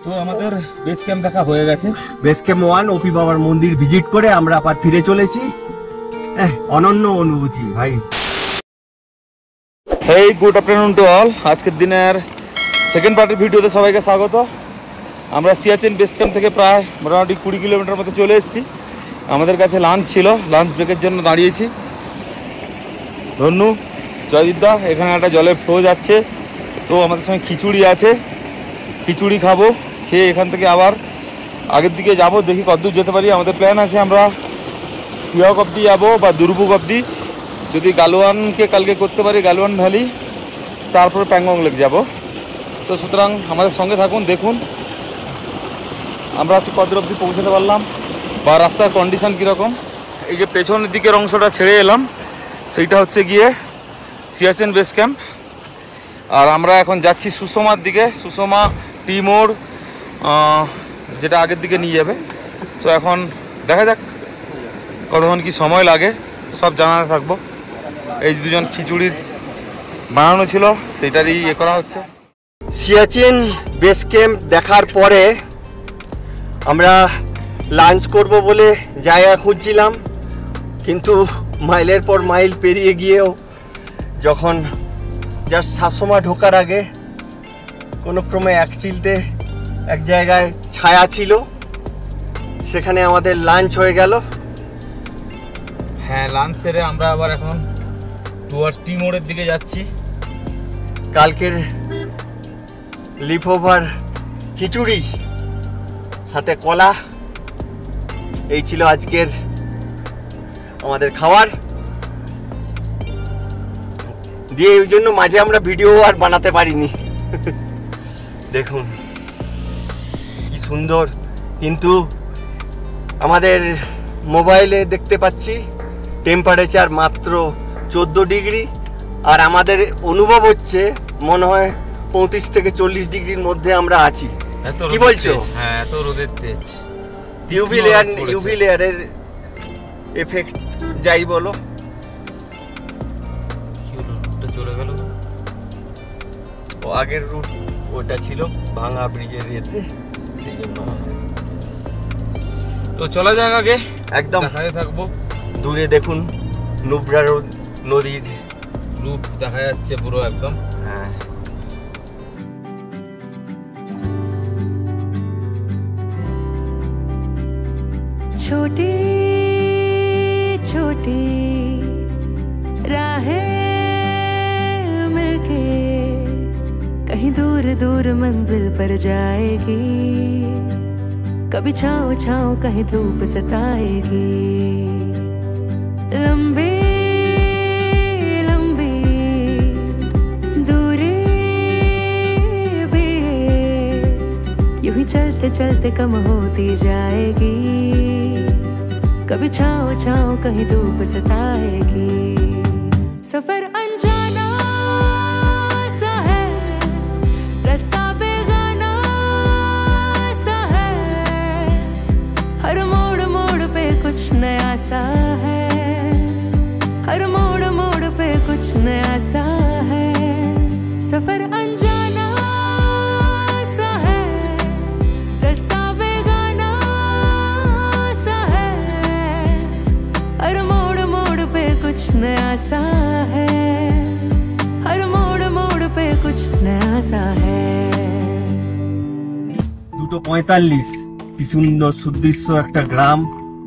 তো আমাদের base camp দেখা হয়ে গেছে। বেস ক্যাম্প 1 ওপি বাবার মন্দির ভিজিট করে আমরা আবার ফিরে চলেছি। অনন্য অনুভূতি ভাই। Hey good afternoon to all. আজকের দিনের সেকেন্ড পার্টের ভিডিওতে সবাইকে স্বাগত। আমরা সিয়াচেন বেস ক্যাম্প থেকে প্রায় মোটামুটি 20 কিলোমিটার মতো চলে এসেছি। আমাদের কাছে লাঞ্চ ছিল, লাঞ্চ ব্রেকের জন্য দাঁড়িয়েছি। ধন্যু, জয়দীপদা, এখানে একটা জলের ফ্লো যাচ্ছে, তো আমাদের সঙ্গে খিচুড়ি আছে, খিচুড়ি খাবো। খেয়ে এখান থেকে আবার আগের দিকে যাব, দেখি কতদূর যেতে পারি। আমাদের প্ল্যান আছে আমরা সিয়াক অব্দি যাবো বা দুর্বুক অব্দি, যদি গালোয়ানকে কালকে করতে পারি, গালোয়ান ভ্যালি, তারপরে প্যাংগং লেক যাব। তো সুতরাং আমাদের সঙ্গে থাকুন, দেখুন আমরা আজকে কতদূর অব্দি পৌঁছাতে পারলাম বা রাস্তার কন্ডিশন কীরকম। এই যে পেছনের দিকের অংশটা ছেড়ে এলাম, সেইটা হচ্ছে গিয়ে সিয়াচেন বেস ক্যাম্প। আর আমরা এখন যাচ্ছি সুষমার দিকে, সুষমা টি মোড়, যেটা আগের দিকে নিয়ে যাবে। তো এখন দেখা যাক কতক্ষণ কি সময় লাগে, সব জানাতে থাকবো। এই দুজন খিচুড়ির বানানো ছিল, সেটারই করা হচ্ছে। সিয়াচেন বেস ক্যাম্প দেখার পরে আমরা লাঞ্চ করব বলে জায়গা খুঁজছিলাম, কিন্তু মাইলের পর মাইল পেরিয়ে গিয়েও যখন জাস্ট শাসমা ঢোকার আগে কোনো ক্রমে এক চিলতে এক জায়গায় ছায়া ছিল, সেখানে আমাদের লাঞ্চ হয়ে গেল। হ্যাঁ, লাঞ্চ সেরে আমরা আবার এখন টুয়ার্ডস টি মোড়ের দিকে যাচ্ছি। কালকের লিপ ওভার খিচুড়ি সাথে কলা, এই ছিল আজকের আমাদের খাবার দিয়ে, এই জন্য মাঝে আমরা ভিডিও আর বানাতে পারিনি। দেখুন কি সুন্দর, কিন্তু আমাদের মোবাইলে দেখতে পাচ্ছি টেম্পারেচার মাত্র 14 ডিগ্রি, আর আমাদের অনুভব হচ্ছে মনে হয় 35 থেকে 40 ডিগ্রির মধ্যে আমরা আছি। কি বলছো? হ্যাঁ, এত রোদের তেজ। ইউভি লেয়ারের এফেক্ট যাই বলো। চলে গেল ও আগের রুট ওটা ছিল ভাঙা ব্রিজের ইয়েতে, সেই জন্য। তো চলা যাক আগে, একদম দেখাতে থাকবো। দূরে দেখুন নুব্রা নদীর রূপ দেখা যাচ্ছে পুরো একদম। হ্যাঁ, छोटी छोटी राहें मिलके कहीं दूर दूर मंजिल पर जाएगी, कभी छाँव छाँव कहीं धूप सताएगी। लंबी लंबी दूरी भी यूं ही चलते चलते कम होती जाएगी, कभी छाँव छाँव कहीं धूप सताएगी। सफर अनजाना सा है, रास्ता बेगाना सा है, हर मोड़ मोड़ पे कुछ नया सा है, हर मोड़ मोड़ पे कुछ नया सा है। सफर अनजाना सा है, रास्ता बेगाना सा है, हर मोड़ मोड़ पे कुछ नया सा है, हर मोड़ मोड़ पे कुछ नया सा है। 2:45 কি সুন্দর সুদৃশ্য একটা গ্রাম,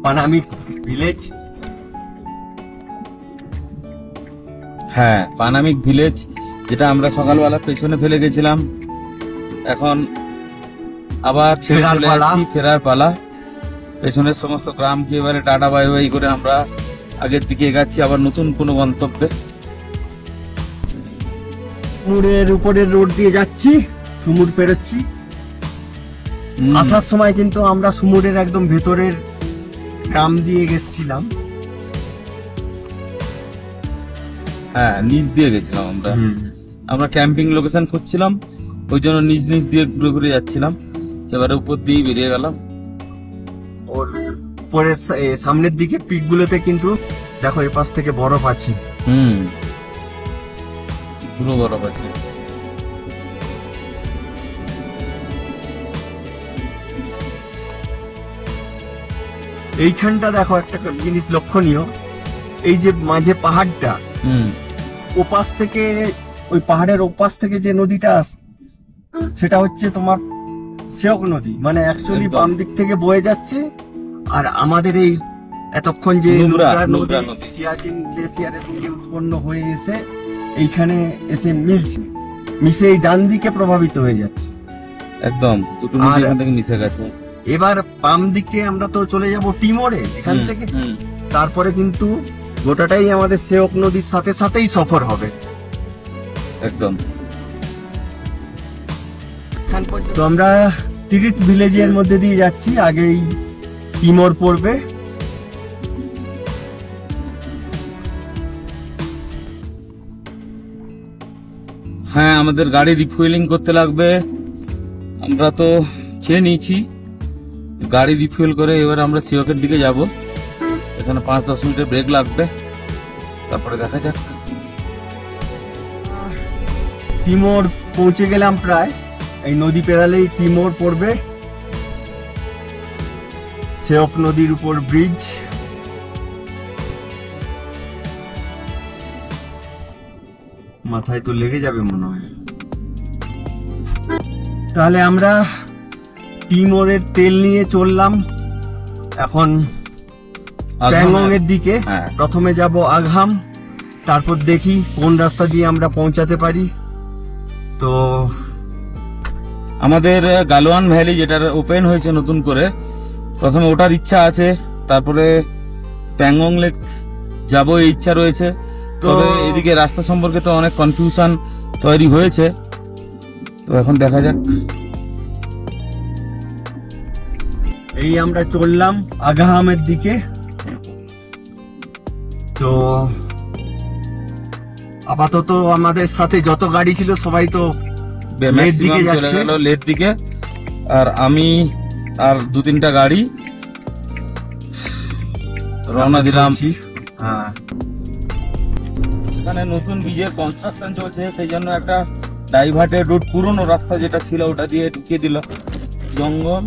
পানামিক ভিলেজ। হ্যাঁ, পানামিক ভিলেজ, যেটা আমরা সকালবেলা পেছনে ফেলে গেছিলাম। এখন আবার ছেড়ে চলে যাচ্ছি, ফেরার পালা। পেছনের সমস্ত গ্রামকে এবারে টাটা বাই বাই করে আমরা আগের দিকে এগাচ্ছি আবার নতুন কোনো গন্তব্যে। সুমুরের উপরের রোড দিয়ে যাচ্ছি, সুমুর পেরোচ্ছি। আসার সময় কিন্তু আমরা সুমুরের একদম ভেতরের গ্রাম দিয়ে গেছিলাম। হ্যাঁ, নিচ দিয়ে গেছিলাম আমরা। আমরা ক্যাম্পিং লোকেশন খুঁজছিলাম, ওই জন্য নিচ নিচ দিয়ে ঘুরে ঘুরে যাচ্ছিলাম। এবারে উপর দিয়ে বেরিয়ে গেলাম। ওর পরে সামনের দিকে পিক গুলোতে কিন্তু দেখো এই পাশ থেকে বরফ আছে। পুরো বরফ আছে। এইখানটা দেখো একটা জিনিস লক্ষণীয়, এই যে মাঝে পাহাড়টা, ওপাশ থেকে ওই পাহাড়ের ওপাশ থেকে যে নদীটা সেটা হচ্ছে তোমার সিওক নদী, মানে অ্যাকচুয়ালি বাম দিক থেকে বয়ে যাচ্ছে। আর আমাদের এই এতক্ষণ যে নুব্রা নদী সিয়াচিন গ্লেসিয়ারের থেকে উৎপন্ন হয়ে এসে এইখানে এসে মিশে এই ডান দিকে প্রভাবিত হয়ে যাচ্ছে একদম, দুটো নদী এখান থেকে মিশে গেছে। এবার বাম দিকে আমরা তো চলে যাব টিমোরে এখান থেকে, তারপরে কিন্তু গোটাটাই আমাদের সিওক নদীর সাথে সাথেই সফর হবে একদম। তো আমরা তিরিত ভিলেজের মধ্যে দিয়ে যাচ্ছি, আগেই টিমোর পড়বে। হ্যাঁ, আমাদের গাড়ি রিফুয়েলিং করতে লাগবে। আমরা তো খেয়ে নিয়েছি, গাড়ি রিফুয়েল করে এবার আমরা সিওকের দিকে যাব। এখানে 5-10 মিনিটের ব্রেক লাগবে, তারপরে দেখা যাক। টিমোর পৌঁছে গেলাম প্রায়, এই নদী পেরালেই টিমোর পড়বে। সিওক নদীর উপর ব্রিজ, মাথায় তো লেগে যাবে মনে হয়। তাহলে আমরা টিমোরের তেল নিয়ে চললাম এখন প্যাংগং এর দিকে। প্রথমে যাব আঘাম, তারপর দেখি কোন রাস্তা দিয়ে আমরা পৌঁছাতে পারি। তো আমাদের গালোয়ান ভ্যালি যেটা ওপেন হয়েছে নতুন করে, প্রথমে ওটার ইচ্ছা আছে, তারপরে প্যাংগং লেক যাব এই ইচ্ছা রয়েছে। তবে এদিকে রাস্তা সম্পর্কে তো অনেক কনফিউশন তৈরি হয়েছে, তো এখন দেখা যাক। এই আমরা চললাম আগাহামের দিকে। তো আপাতত আমাদের সাথে যত গাড়ি ছিল সবাই তো লের দিকে যাচ্ছে, লের দিকে। আর আমি আর 2-3টা গাড়ি রওনা দিলাম। হ্যাঁ, এখানে নতুন ব্রিজের কনস্ট্রাকশন চলছে, সেই জন্য একটা ডাইভার্টেড রুট, পুরনো রাস্তা যেটা ছিল ওটা দিয়ে ঢুকিয়ে দিল। জঙ্গল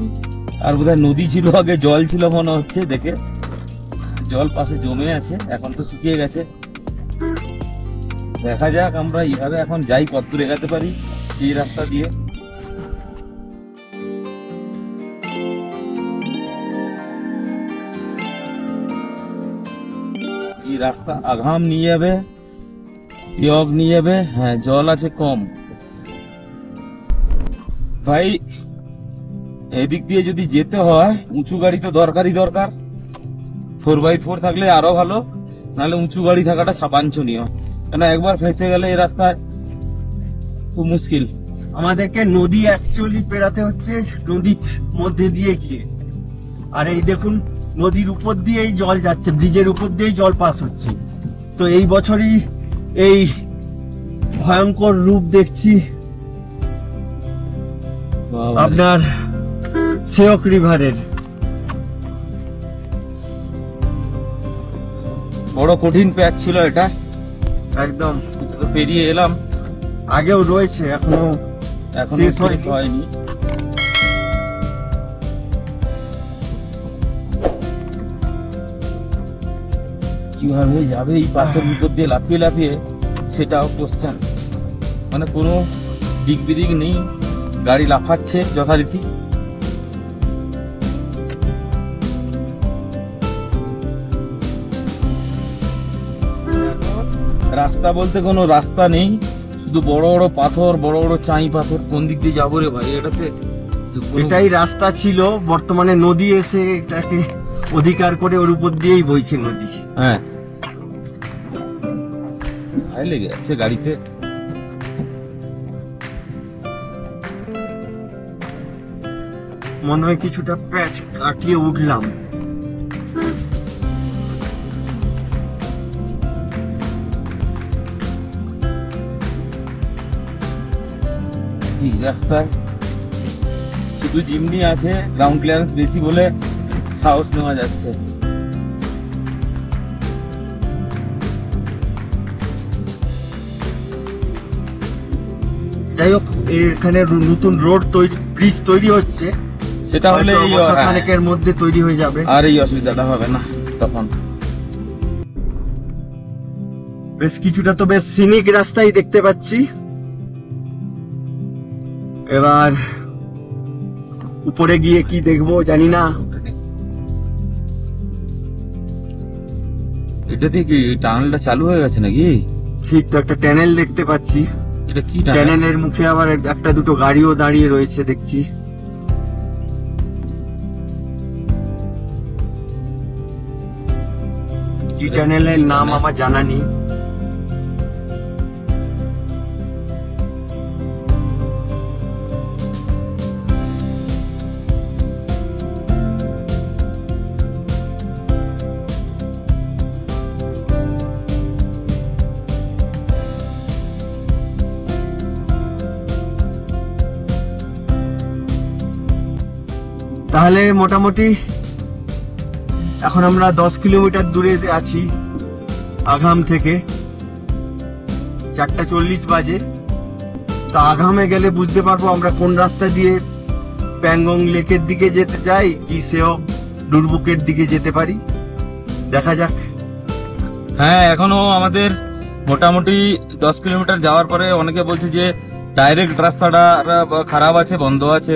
আর বোধহয় নদী ছিল আগে, জল ছিল মনে হচ্ছে দেখে, জল পাশে জমে আছে, এখন তো শুকিয়ে গেছে। দেখা যাক আমরা এইভাবে এখন যাই, কতদূর এগাতে পারি এই রাস্তা দিয়ে। এই রাস্তা আঘাম নিয়ে যাবে, সিওক নিয়ে যাবে। হ্যাঁ, জল আছে কম ভাই। এদিক দিয়ে যদি যেতে হয় উঁচু গাড়ি তো দরকার। 4x4 থাকলে আরো ভালো, নাহলে উঁচু গাড়ি থাকাটা সাবাঞ্ছনীয়, কেন একবার ফেঁসে গেলে এই রাস্তায় খুব মুশকিল। আমাদেরকে নদী অ্যাকচুয়ালি পেরাতে হচ্ছে নদীর মধ্যে দিয়ে গিয়ে। আর এই দেখুন নদীর উপর দিয়েই জল যাচ্ছে, ব্রিজের উপর দিয়েই জল পাস হচ্ছে। তো এই বছরই এই ভয়ঙ্কর রূপ দেখছি আপনার সিওক রিভারের। বড় কঠিন প্যাচ ছিল এটা, একদম তো পেরিয়ে এলাম। আগেও রয়েছে, এখনো শেষ হয়নি। কিভাবে যাবে এই পাথরের উপর দিয়ে লাফিয়ে লাফিয়ে, সেটাও কোশ্চেন। মানে কোনো দিক বিদিক নেই, গাড়ি লাফাচ্ছে যথারীতি। রাস্তা বলতে কোনো রাস্তা নেই, শুধু বড় বড় পাথর, বড় বড় চাই পাথর। কোন দিক দিয়ে যাবো রে ভাই? এটাই রাস্তা ছিল, বর্তমানে নদী এসে এটাকে অধিকার করে ওর উপর দিয়েই বইছে নদী। হ্যাঁ, ভাই লেগে যাচ্ছে গাড়িতে। মনে হয় কিছুটা প্যাচ কাটিয়ে উঠলাম। এই রাস্তায় শুধু জিমনি আছে, গ্রাউন্ড ক্লিয়ারেন্স বেশি বলে সাহস নেওয়া যাচ্ছে। যাই হোক, এখানে নতুন রোড তৈরি, ব্রিজ তৈরি হচ্ছে, সেটা হলে হয়তো এই বছর খানেকের মধ্যে তৈরি হয়ে যাবে। আর এই অসুবিধাটা হবে না তখন। বেশ কিছুটা তো বেশ সিনিক রাস্তাই দেখতে পাচ্ছি। এবার উপরে গিয়ে কি দেখবো জানি না। এটা দিয়ে কি টানেলটা চালু হয়ে গেছে নাকি? ঠিক তো, একটা টানেল দেখতে পাচ্ছি। এটা কি টানেল? টানেলের মুখে আবার একটা দুটো গাড়িও দাঁড়িয়ে রয়েছে দেখছি। কি টানেলের নাম আমার জানা নেই। তাহলে মোটামুটি এখন আমরা 10 কিলোমিটার দূরে আছি আগাম থেকে। 4:40 বাজে। তো আগামে গেলে বুঝতে পারবো আমরা কোন রাস্তা দিয়ে প্যাংগং লেকের দিকে যেতে চাই, কি সেও ডুরবুকের দিকে যেতে পারি। দেখা যাক। হ্যাঁ, এখনো আমাদের মোটামুটি 10 কিলোমিটার যাওয়ার পরে অনেকে বলছে যে ডাইরেক্ট রাস্তাটা খারাপ আছে, বন্ধ আছে।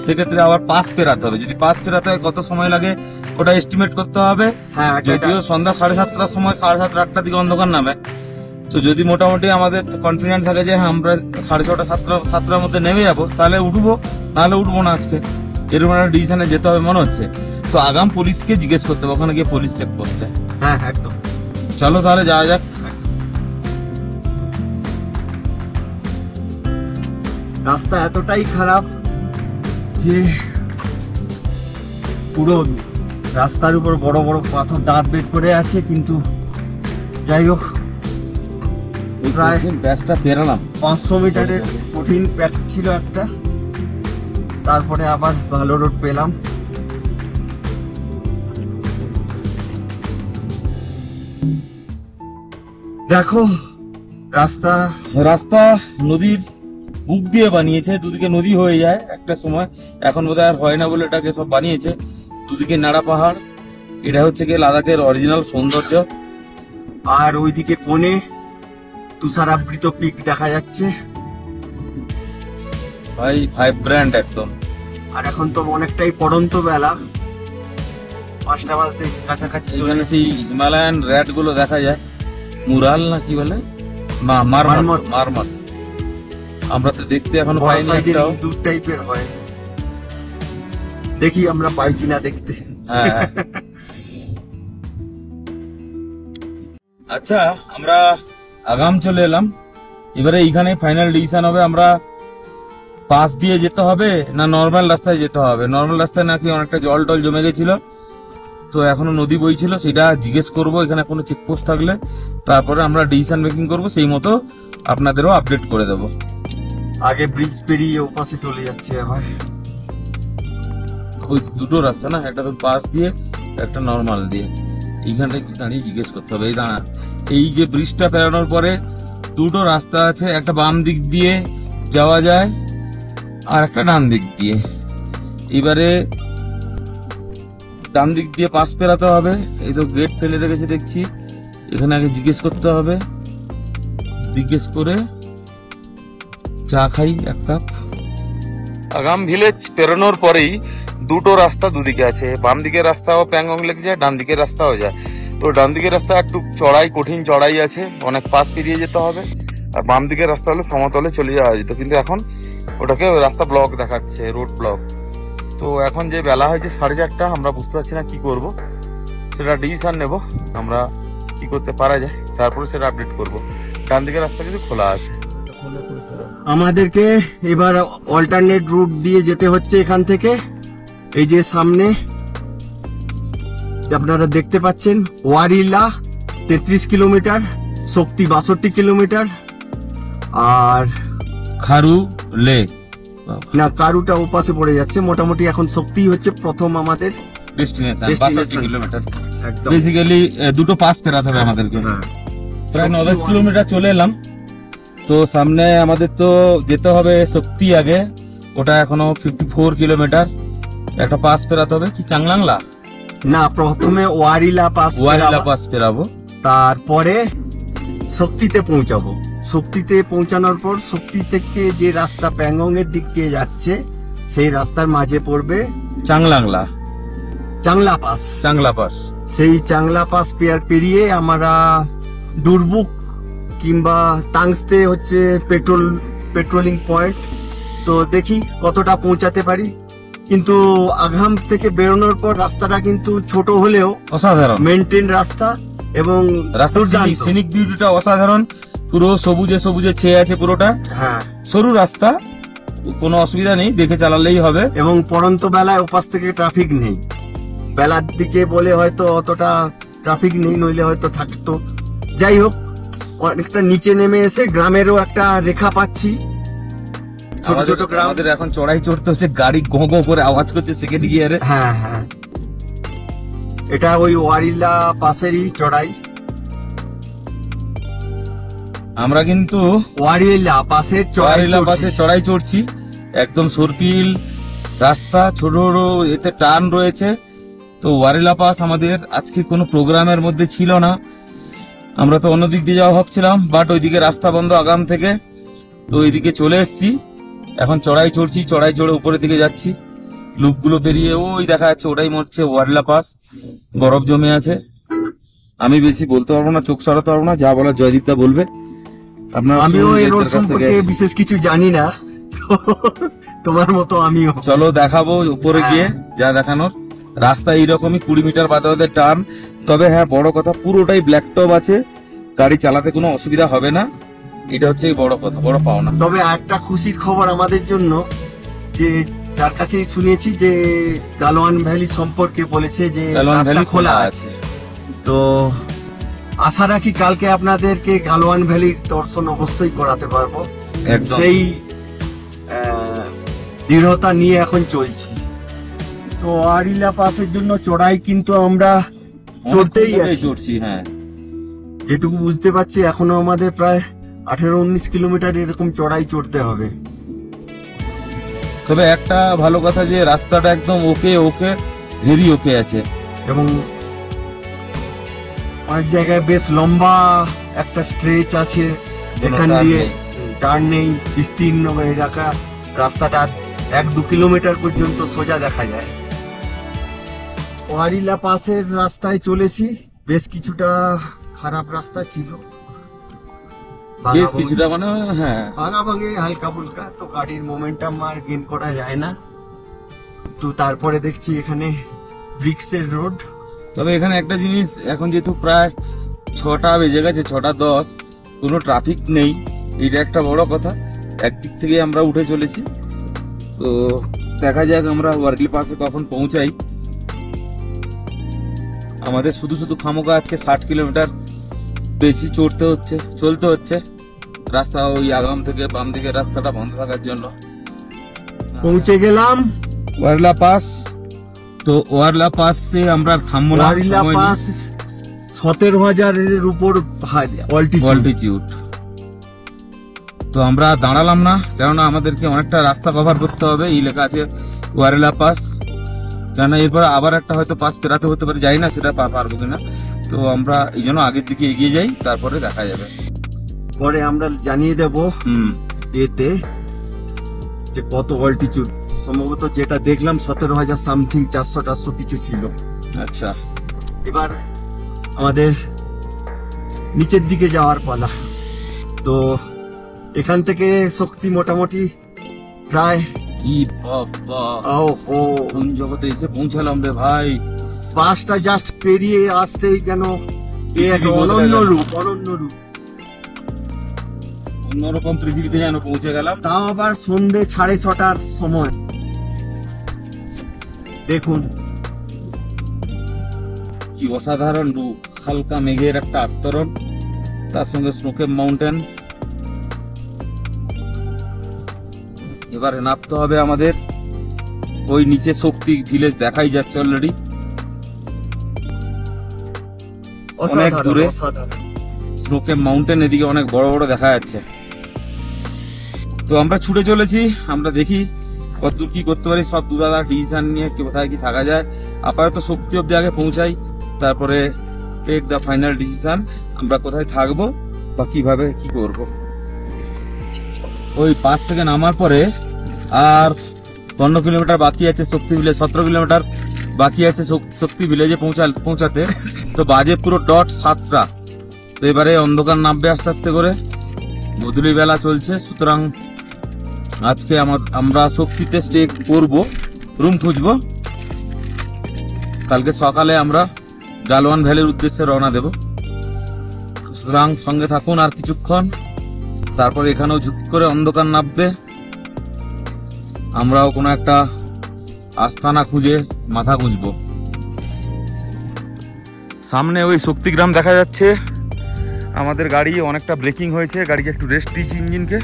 সেক্ষেত্রে আবার পাস পেরাতে হবে। যদি পাস পেরাতে হয় কত সময় লাগে ওটা এস্টিমেট করতে হবে। হ্যাঁ, যদিও সন্ধ্যা 7:30টার সময় 7:30 8টার দিকে অন্ধকার নামে। তো যদি মোটামুটি আমাদের কনফিডেন্স থাকে যে হ্যাঁ আমরা 6:30 7টার মধ্যে নেমে যাবো, তাহলে উঠবো, নাহলে উঠবো না আজকে। এরকম একটা ডিসিশনে যেতে হবে মনে হচ্ছে। তো আগাম পুলিশকে জিজ্ঞেস করতে হবে, ওখানে গিয়ে পুলিশ চেক করতে। হ্যাঁ একদম। চলো তাহলে যাওয়া যাক। রাস্তা এতটাই খারাপ যে পুরো রাস্তার উপর বড় বড় পাথর দাঁত বের করে আছে, কিন্তু যাই হোক প্রায় ব্যাসটা পেরালাম। 500 মিটারের কঠিন প্যাচ ছিল একটা, তারপরে আবার ভালো রোড পেলাম। দেখো রাস্তা নদীর বুক দিয়ে বানিয়েছে, দুদিকে নদী হয়ে যায় একটা সময়। এখন বোধহয় আর হয় না বলে এটাকে সব বানিয়েছে। দুদিকে নাড়া পাহাড়। এটা হচ্ছে কি লাদাখের অরিজিনাল সৌন্দর্য। আর ওইদিকে কোণে তুষারাবৃত পিক দেখা যাচ্ছে ভাই, ভাইব্র্যান্ট একদম। আর এখন তো অনেকটাই পড়ন্ত বেলা, 5টা বাজতে কাছাকাছি। এখানে সেই হিমালয়ান র্যাট গুলো দেখা যায়। মুরাল না কি বলে, মারমত। আমরা তো দেখতে এখন পাইনি একটাও। দূর টাইপের হয়, দেখি আমরা পাই কিনা দেখতে। হ্যাঁ। আচ্ছা, আমরা আগাম চলে এলাম। এবারে এইখানে ফাইনাল ডিসিশন হবে আমরা পাস দিয়ে যেতে হবে না নর্মাল রাস্তায় যেতে হবে। নর্মাল রাস্তায় নাকি অনেকটা জল টল জমে গেছিল, তো এখনো নদী বইছিল, সেটা জিজ্ঞেস করব এখানে কোনো চেকপোস্ট থাকলে। তারপরে আমরা ডিসিশন মেকিং করব, সেই মতো আপনাদেরও আপডেট করে দেব। আগে ব্রিজ পেরিয়ে ওপাশে চলে যাচ্ছে আবার। ওই দুটো রাস্তা না, একটা তো পাস দিয়ে একটা নর্মাল দিয়ে। এইখানটা কি দাঁড়িয়ে জিজ্ঞেস করতে হবে। এই দাঁড়া, এই যে ব্রিজটা পেরানোর পরে দুটো রাস্তা আছে, একটা বাম দিক দিয়ে যাওয়া যায় আর একটা ডান দিক দিয়ে। এবারে ডান দিক দিয়ে পাস পেরাতে হবে। এই তো গেট ফেলে রেখেছে দেখছি, এখানে আগে জিজ্ঞেস করতে হবে। জিজ্ঞেস করে চা খাই এক কাপ। আগাম ভিলেজ পেরোনোর পরেই দুটো রাস্তা দুদিকে আছে। বাম দিকের রাস্তাও প্যাংগং লেক যায়, ডান দিকের রাস্তাও যায়। তো ডান দিকের রাস্তা একটু চড়াই, কঠিন চড়াই আছে, অনেক পাস পেরিয়ে যেতে হবে। আর বাম দিকের রাস্তা হলে সমতলে চলে যাওয়া যেত, কিন্তু এখন ওটাকে রাস্তা ব্লক দেখাচ্ছে, রোড ব্লক। তো এখন যে বেলা হয়েছে 4:30, আমরা বুঝতে পারছি না কি করব। সেটা ডিসিশন নেব আমরা কি করতে পারা যায়, তারপরে সেটা আপডেট করব। ডান দিকের রাস্তা কিন্তু খোলা আছে। আমাদেরকে এবার অল্টারনেট রুট দিয়ে যেতে হচ্ছে এখান থেকে। এই যে সামনে আপনারা দেখতে পাচ্ছেন ওয়ারিলা 33 কিলোমিটার, শক্তি 62 কিলোমিটার, আর খারু লেক না কারুটা ওপাশে পড়ে যাচ্ছে। মোটামুটি এখন শক্তি হচ্ছে প্রথম আমাদের ডেস্টিনেশন, 62 কিলোমিটার। একদম বেসিক্যালি দুটো পাস পেরাতে হবে আমাদেরকে। প্রায় 9-10 কিলোমিটার চলে এলাম। তো সামনে আমাদের তো যেতে হবে শক্তি আগে, ওটা এখনো 54 কিলোমিটার। একটা পাস পেরাতে হবে, কি চাংলাংলা? না, প্রথমে ওয়ারিলা পাস পেরাবো, তারপরে শক্তিতে পৌঁছাবো। শক্তিতে পৌঁছানোর পর শক্তি থেকে যে রাস্তা প্যাংগং এর দিকে যাচ্ছে সেই রাস্তার মাঝে পড়বে চাংলা পাস। সেই চাংলা পাস পেরিয়ে আমরা ডুরবুক কিংবা তাংসতে হচ্ছে পেট্রোলিং পয়েন্ট। তো দেখি কতটা পৌঁছাতে পারি। কিন্তু আগাম থেকে বেরোনোর পর রাস্তাটা কিন্তু ছোট হলেও অসাধারণ মেনটেন রাস্তা এবং সিনিক বিউটিটা অসাধারণ। পুরো সবুজে সবুজে ছেয়ে আছে পুরোটা। হ্যাঁ, সরু রাস্তা, কোনো অসুবিধা নেই, দেখে চালালেই হবে। এবং পড়ন্ত বেলায় ওপাশ থেকে ট্রাফিক নেই। বেলার দিকে বলে হয়তো অতটা ট্রাফিক নেই, নইলে হয়তো থাকতো। যাই হোক, অনেকটা নিচে নেমে এসে গ্রামেরও একটা রেখা পাচ্ছি। ছোট ছোট গ্রাম। আমাদের এখন চড়াই চড়তে হচ্ছে, গাড়ি গো গো করে আওয়াজ করছে সেকেন্ড গিয়ারে। হ্যাঁ হ্যাঁ, এটা ওই ওয়ারিলা পাশেরই চড়াই। আমরা কিন্তু ওয়ারিলা পাশে চড়াই চড়ছি, একদম সরপিল রাস্তা, ছোট ছোট এতে টার্ন রয়েছে। তো ওয়ারিলা পাস আমাদের আজকে কোনো প্রোগ্রামের মধ্যে ছিল না, আমরা তো অন্য দিক দিয়ে যাওয়া ভাবছিলাম, বাট ওইদিকে রাস্তা বন্ধ আগাম থেকে, তো ওইদিকে চলে এসছি। এখন চড়াই চড়ছি, চড়াই চড়ে উপরের দিকে যাচ্ছি। লুপগুলো পেরিয়ে ওই দেখা যাচ্ছে, ওটাই মরছে ওয়ারিলা পাস। বরফ জমে আছে। আমি বেশি বলতে পারবো না, চোখ সরাতে পারবো না, যা বলা জয়দীপদা বলবে। আমিও এই রোড সম্পর্কে বিশেষ কিছু জানি না, তোমার মতো আমিও। চলো দেখাবো উপরে গিয়ে যা দেখানোর। রাস্তা এইরকমই 20 মিটার বাদে বাদে টার্ন। তবে হ্যাঁ, বড় কথা, পুরোটাই ব্ল্যাক টপ আছে, গাড়ি চালাতে কোনো অসুবিধা হবে না। এটা হচ্ছে বড় কথা, বড় পাওনা। তবে একটা খুশির খবর আমাদের জন্য, যে যার কাছে শুনেছি যে গালোয়ান ভ্যালি সম্পর্কে বলেছে যে রাস্তা খোলা আছে। তো আশা রাখি কালকে আপনাদেরকে গালোয়ান ভ্যালির দর্শন অবশ্যই করাতে পারবো। সেই দৃঢ়তা নিয়ে এখন চলছি। তো ওয়ারিলা পাসের জন্য চড়াই কিন্তু আমরা চড়তেই চড়ছি। হ্যাঁ, যেটুকু বুঝতে পারছি এখনো আমাদের প্রায় 18-19 কিলোমিটার এরকম চড়াই চড়তে হবে। তবে একটা ভালো কথা যে রাস্তাটা একদম ওকে ভেরি ওকে আছে, এবং অনেক জায়গায় বেশ লম্বা একটা স্ট্রেচ আছে, যেখান দিয়ে টার্ন নেই, বিস্তীর্ণ এলাকা। রাস্তাটা 1-2 কিলোমিটার পর্যন্ত সোজা দেখা যায়। ওয়ারিলা পাসের রাস্তায় চলেছি। বেশ কিছুটা খারাপ রাস্তা ছিল, বেশ কিছুটা, মানে হ্যাঁ ভাঙা ভাঙে হালকা ফুলকা। তো গাড়ির মোমেন্টাম আর গেইন করা যায় না। তো তারপরে দেখছি এখানে ব্রিক্সের রোড। তবে এখানে একটা জিনিস, এখন যেহেতু প্রায় 6টা বেজে গেছে, 6:10, কোনো ট্রাফিক নেই, এটা একটা বড় কথা। একদিক থেকে আমরা উঠে চলেছি। তো দেখা যাক আমরা ওয়ারিলা পাসে কখন পৌঁছাই। আমাদের শুধু শুধু খামোকা আজকে 60 কিলোমিটার বেশি চলতে হচ্ছে। রাস্তা ওই আগাম থেকে বাম দিকে রাস্তাটা বন্ধ থাকার জন্য। পৌঁছে গেলাম ওয়ারিলা পাস। তো ওয়ারিলা পাসে আমরা থামবো না। ওয়ারিলা পাস 17,000 এর উপর অল্টিটিউড। তো আমরা দাঁড়ালাম না, কেননা আমাদেরকে অনেকটা রাস্তা কভার করতে হবে। এই লেখা আছে ওয়ারিলা পাস, কেননা এরপর আবার একটা হয়তো পাস পেরাতে হতে পারে, যাই না সেটা পারবো কিনা। তো আমরা এই জন্য আগের দিকে এগিয়ে যাই, তারপরে দেখা যাবে। পরে আমরা জানিয়ে দেব এতে যে কত অল্টিটিউড। সম্ভবত যেটা দেখলাম 17,000 সামথিং, 400 কিছু ছিল। আচ্ছা, এবার আমাদের নিচের দিকে যাওয়ার পালা। তো এখান থেকে শক্তি মোটামুটি প্রায় কোন জগতে এসে পৌঁছালাম রে ভাই। পাঁচটা জাস্ট পেরিয়ে আসতেই যেন অন্যরকম পৃথিবীতে যেন পৌঁছে গেলাম। তাও আবার সন্ধ্যে 6:30টার সময়। দেখুন কি অসাধারণ রূপ, হালকা মেঘের একটা আস্তরণ, তার সঙ্গে স্নোকেপ মাউন্টেন। এবারে নামতে হবে আমাদের। ওই নিচে শক্তি ভিলেজ দেখাই যাচ্ছে অলরেডি, অনেক দূরে। স্নোকেপ মাউন্টেন এদিকে অনেক বড় বড় দেখা যাচ্ছে। তো আমরা ছুটে চলেছি, আমরা দেখি কতদূর কি করতে পারি সব দুদাদা ডিসিশন নিয়ে কোথায় কি থাকা যায়। আপাতত শক্তি অব্দি আগে পৌঁছাই, তারপরে টেক দ্য ফাইনাল ডিসিশন আমরা কোথায় থাকবো বা কিভাবে কি করব। ওই পাশ থেকে নামার পরে আর 15 কিলোমিটার বাকি আছে শক্তি ভিলেজ, 17 কিলোমিটার বাকি আছে শক্তি ভিলেজে পৌঁছাতে। তো বাজে পুরো ডট 7টা। তো এবারে অন্ধকার নামবে আস্তে আস্তে করে, বদলি বেলা চলছে। সুতরাং আজকে আমরা শক্তিতে স্টে করব, রুম খুঁজবো। কালকে সকালে আমরা গালওয়ান ভ্যালির উদ্দেশ্যে রওনা দেব। সুতরাং সঙ্গে থাকুন আর কিছুক্ষণ, তারপর এখানেও ঝুঁকি করে অন্ধকার নামবে। আমরাও কোনো একটা আস্তানা খুঁজে মাথা গুঁজবো। সামনে ওই শক্তিগ্রাম দেখা যাচ্ছে। আমাদের গাড়ি অনেকটা ব্রেকিং হয়েছে, গাড়িকে একটু রেস্ট দিয়েছি ইঞ্জিনকে,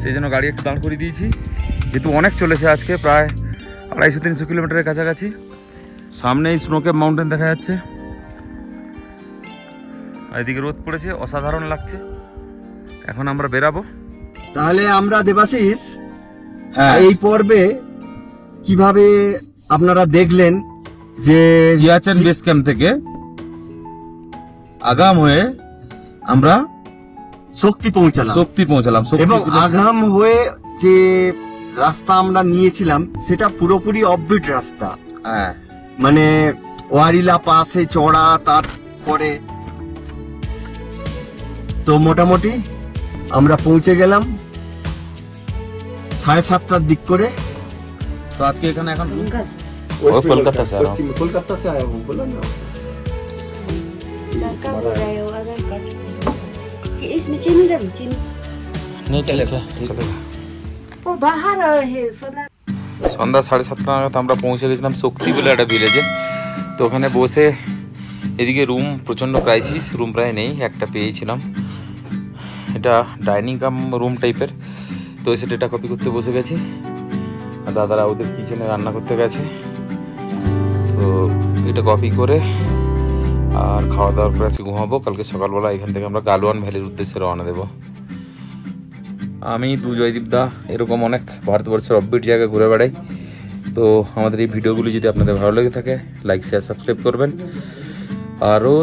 সেই জন্য গাড়ি একটু দাঁড় করিয়ে দিয়েছি। যেহেতু অনেক চলেছে আজকে, প্রায় 250-300 কিলোমিটারের কাছাকাছি। সামনে এই স্নোকেপ মাউন্টেন দেখা যাচ্ছে, এদিকে রোদ পড়েছে, অসাধারণ লাগছে। এখন আমরা বেরাবো। তাহলে আমরা দেবাশিস হ্যাঁ, এই পর্বে কিভাবে আপনারা দেখলেন যে সিয়াচেন বেস ক্যাম্প থেকে আগাম হয়ে আমরা শক্তি পৌঁছালাম, এবং আগাম হয়ে যে রাস্তা আমরা নিয়েছিলাম সেটা পুরোপুরি অফবিট রাস্তা। হ্যাঁ, মানে ওয়ারিলা পাশে চড়া, তারপরে তো মোটামুটি আমরা পৌঁছে গেলাম 7:30টার দিক করে। তো আজকে এখানে এখন কলকাতা से आया हूँ बोला ना। लड़का बोल रहे हो आधार कार्ड इसमें चीनी डालो, चीनी नहीं चलेगा, चलेगा। वो बाहर है सोलर। সন্ধ্যা 7:30 নাগাদ আমরা পৌঁছে গেছিলাম শক্তি বলে একটা ভিলেজে। তো ওখানে বসে এদিকে রুম প্রচণ্ড ক্রাইসিস, রুম প্রায় নেই, একটা পেয়েছিলাম। এটা ডাইনিং কাম রুম টাইপের। তো এসে এটা কপি করতে বসে গেছি, আর দাদারা ওদের কিচেনে রান্না করতে গেছে। তো এটা কপি করে আর খাওয়া দাওয়ার পরে আজকে ঘুমাবো। কালকে সকালবেলা এখান থেকে আমরা গালওয়ান ভ্যালির উদ্দেশ্যে রওনা দেবো। আমি জয়দীপ দা এরকম অনেক ভারতবর্ষের অফবিট জায়গায় ঘুরে বেড়াই। তো আমাদের এই ভিডিওগুলি যদি আপনাদের ভালো লেগে থাকে, লাইক শেয়ার সাবস্ক্রাইব করবেন।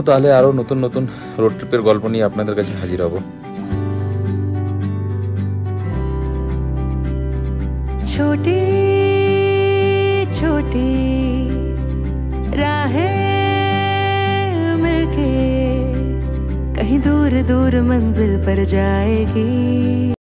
তাহলে আরও নতুন নতুন রোড ট্রিপের গল্প নিয়ে আপনাদের কাছে হাজির হব। छोटी छोटी राहें मिलके कहीं दूर दूर मंजिल पर जाएगी।